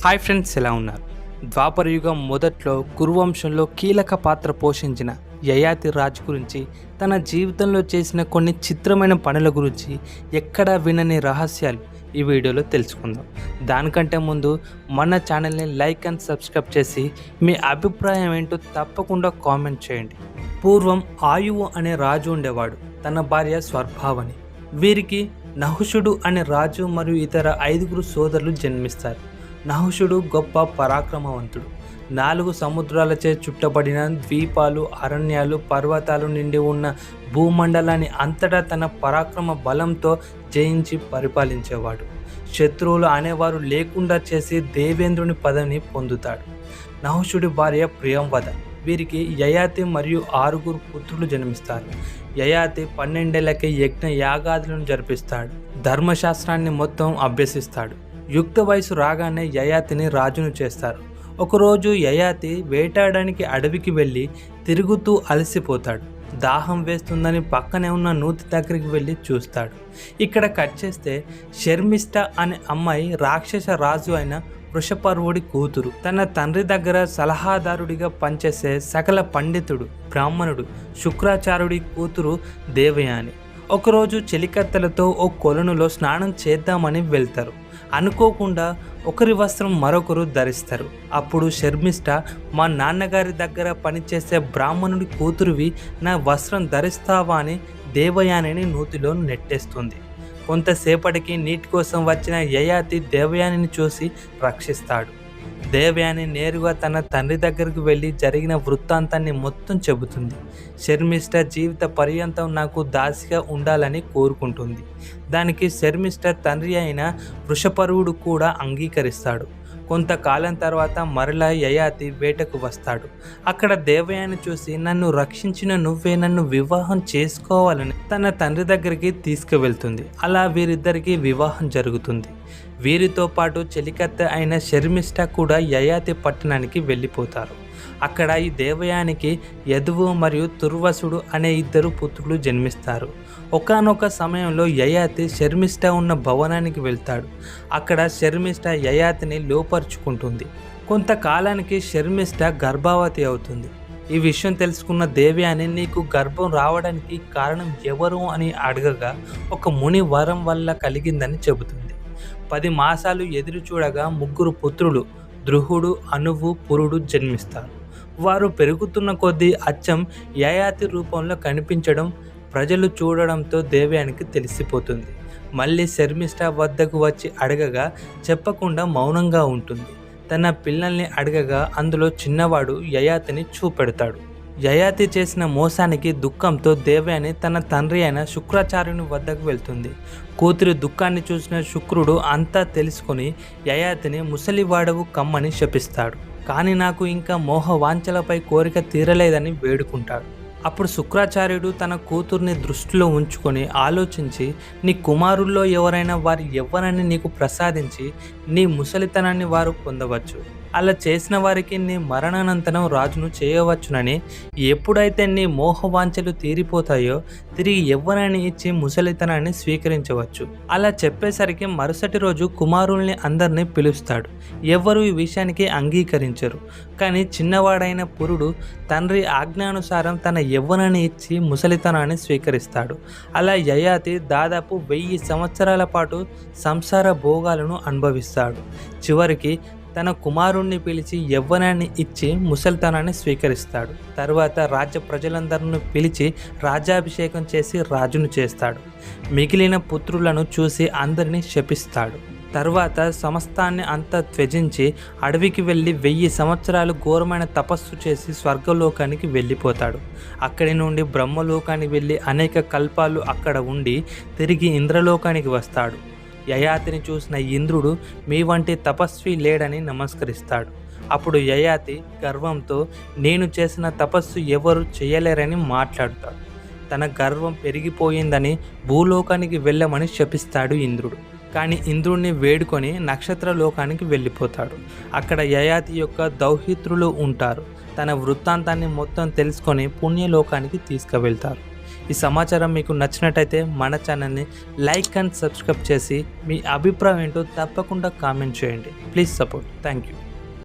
Hi friends, ఎలా ఉన్నారు? ద్వాపర యుగం మొదట్లో కురువంశంలో కీలక పాత్ర పోషించిన యయాతి రాజు గురించి, తన జీవితంలో చేసిన కొన్ని చిత్రమైన పనుల గురించి ఎక్కడా వినని రహస్యాలు ఈ వీడియోలో తెలుసుకుందాం. దానికంటే ముందు మన ఛానల్ని లైక్ అండ్ సబ్స్క్రైబ్ చేసి మీ అభిప్రాయం ఏంటో తప్పకుండా కామెంట్ చేయండి. పూర్వం ఆయువు అనే రాజు ఉండేవాడు. తన భార్య స్వర్భావని. వీరికి నహుషుడు అనే రాజు మరియు ఇతర 5 సోదరులు జన్మిస్తారు. నహుషుడు గొప్ప పరాక్రమవంతుడు. 4 సముద్రాలచే చుట్టబడిన ద్వీపాలు, అరణ్యాలు, పర్వతాలు నిండి ఉన్న భూమండలాన్ని అంతటా తన పరాక్రమ బలంతో జయించి పరిపాలించేవాడు. శత్రువులు అనేవారు లేకుండా చేసి దేవేంద్రుని పదవిని పొందుతాడు. నహుషుడి భార్య ప్రియంవద. వీరికి యయాతి మరియు 6 పుత్రులు జన్మిస్తారు. యయాతి 12 ఏళ్లకే యజ్ఞ యాగాదులను జరిపిస్తాడు. ధర్మశాస్త్రాన్ని మొత్తం అభ్యసిస్తాడు. యుక్త వయసు రాగానే యయాతిని రాజును చేస్తారు. ఒకరోజు యయాతి వేటాడడానికి అడవికి వెళ్ళి తిరుగుతూ అలసిపోతాడు. దాహం వేస్తుందని పక్కనే ఉన్న నూతి దగ్గరికి వెళ్ళి చూస్తాడు. ఇక్కడ కట్ చేస్తే శర్మిష్ఠ అనే అమ్మాయి రాక్షస రాజు అయిన వృషపర్వుడి కూతురు. తన తండ్రి దగ్గర సలహాదారుడిగా పనిచేసే సకల పండితుడు బ్రాహ్మణుడు శుక్రాచార్యుడి కూతురు దేవయాని. ఒకరోజు చెలికత్తెలతో ఓ కొలనులో స్నానం చేద్దామని వెళ్తారు. అనుకోకుండా ఒకరి వస్త్రం మరొకరు ధరిస్తారు. అప్పుడు శర్మిష్ఠ, మా నాన్నగారి దగ్గర పనిచేసే బ్రాహ్మణుడి కూతురువి, నా వస్త్రం ధరిస్తావా అని దేవయానిని నూతిలో నెట్టేస్తుంది. కొంతసేపటికి నీటి కోసం వచ్చిన యయాతి దేవయానిని చూసి రక్షిస్తాడు. దేవయాని నేరుగా తన తండ్రి దగ్గరకు వెళ్ళి జరిగిన వృత్తాంతాన్ని మొత్తం చెబుతుంది. శర్మిష్ఠ జీవిత పర్యంతం నాకు దాసిగా ఉండాలని కోరుకుంటుంది. దానికి శర్మిష్ఠ తండ్రి అయిన వృషపర్వుడు కూడా అంగీకరిస్తాడు. కొంతకాలం తర్వాత మరలా యయాతి వేటకు వస్తాడు. అక్కడ దేవయాని చూసి, నన్ను రక్షించిన నువ్వే నన్ను వివాహం చేసుకోవాలని తన తండ్రి దగ్గరికి తీసుకువెళ్తుంది. అలా వీరిద్దరికీ వివాహం జరుగుతుంది. వీరితో పాటు చెలికత్తె అయిన శర్మిష్ఠ కూడా యయాతి పట్టణానికి వెళ్ళిపోతారు. అక్కడ ఈ దేవయానికి యదువు మరియు తుర్వసుడు అనే 2 పుత్రులు జన్మిస్తారు. ఒకానొక సమయంలో యయాతి శర్మిష్ఠ ఉన్న భవనానికి వెళ్తాడు. అక్కడ శర్మిష్ఠ యయాతిని లోపరుచుకుంటుంది. కొంతకాలానికి శర్మిష్ఠ గర్భవతి అవుతుంది. ఈ విషయం తెలుసుకున్న దేవయాని, నీకు గర్భం రావడానికి కారణం ఎవరు అని అడగగా, ఒక ముని వరం వల్ల కలిగిందని చెబుతుంది. 10 మాసాలు ఎదురు చూడగా 3 పుత్రులు ద్రుహుడు, అనువు, పురుడు జన్మిస్తారు. వారు పెరుగుతున్న కొద్దీ అచ్చం యయాతి రూపంలో కనిపించడం ప్రజలు చూడడంతో దేవయానికి తెలిసిపోతుంది. మళ్ళీ శర్మిష్ఠ వద్దకు వచ్చి అడగగా చెప్పకుండా మౌనంగా ఉంటుంది. తన పిల్లల్ని అడగగా అందులో చిన్నవాడు యయాతిని చూపెడతాడు. యయాతి చేసిన మోసానికి దుఃఖంతో దేవయాని తన తండ్రి అయిన శుక్రాచార్యుని వద్దకు వెళ్తుంది. కూతురి దుఃఖాన్ని చూసిన శుక్రుడు అంతా తెలుసుకొని యయాతిని ముసలివాడవు కమ్మని శపిస్తాడు. కానీ నాకు ఇంకా మోహవాంఛలపై కోరిక తీరలేదని వేడుకుంటాడు. అప్పుడు శుక్రాచార్యుడు తన కూతుర్ని దృష్టిలో ఉంచుకొని ఆలోచించి, నీ కుమారుల్లో ఎవరైనా వారి యవ్వనాన్ని నీకు ప్రసాదించి నీ ముసలితనాన్ని వారు పొందవచ్చు. అలా చేసిన వారికి నీ మరణానంతరం రాజును చేయవచ్చునని, ఎప్పుడైతే నీ మోహవాంఛలు తీరిపోతాయో తిరిగి యవ్వనాన్ని ఇచ్చి ముసలితనాన్ని స్వీకరించవచ్చు. అలా చెప్పేసరికి మరుసటి రోజు కుమారుల్ని అందరినీ పిలుస్తాడు. ఎవ్వరూ ఈ విషయానికి అంగీకరించరు. కానీ చిన్నవాడైన పురుడు తండ్రి ఆజ్ఞానుసారం తన యవ్వనాన్ని ఇచ్చి ముసలితనాన్ని స్వీకరిస్తాడు. అలా యయాతి దాదాపు 1000 సంవత్సరాల పాటు సంసార భోగాలను అనుభవిస్తాడు. చివరికి తన కుమారుణ్ణి పిలిచి యవ్వనాన్ని ఇచ్చి ముసలితనాన్ని స్వీకరిస్తాడు. తర్వాత రాజ్య ప్రజలందరిని పిలిచి రాజ్యాభిషేకం చేసి రాజును చేస్తాడు. మిగిలిన పుత్రులను చూసి అందరినీ శపిస్తాడు. తర్వాత సమస్తాన్ని అంతా త్యజించి అడవికి వెళ్ళి 1000 సంవత్సరాలు ఘోరమైన తపస్సు చేసి స్వర్గలోకానికి వెళ్ళిపోతాడు. అక్కడి నుండి బ్రహ్మలోకానికి వెళ్ళి అనేక కల్పాలు అక్కడ ఉండి తిరిగి ఇంద్రలోకానికి వస్తాడు. యయాతిని చూసిన ఇంద్రుడు, మీ వంటి తపస్వి లేడని నమస్కరిస్తాడు. అప్పుడు యయాతి గర్వంతో, నేను చేసిన తపస్సు ఎవరు చేయలేరని మాట్లాడుతాడు. తన గర్వం పెరిగిపోయిందని భూలోకానికి వెళ్ళమని శపిస్తాడు ఇంద్రుడు. కానీ ఇంద్రుడిని వేడుకొని నక్షత్ర లోకానికి వెళ్ళిపోతాడు. అక్కడ యయాతి యొక్క దౌహిత్రులు ఉంటారు. తన వృత్తాంతాన్ని మొత్తం తెలుసుకొని పుణ్యలోకానికి తీసుకువెళ్తారు. ఈ సమాచారం మీకు నచ్చినట్టయితే మన ఛానల్ని లైక్ అండ్ సబ్స్క్రైబ్ చేసి మీ అభిప్రాయం ఏంటో తప్పకుండా కామెంట్ చేయండి. Please support. Thank you.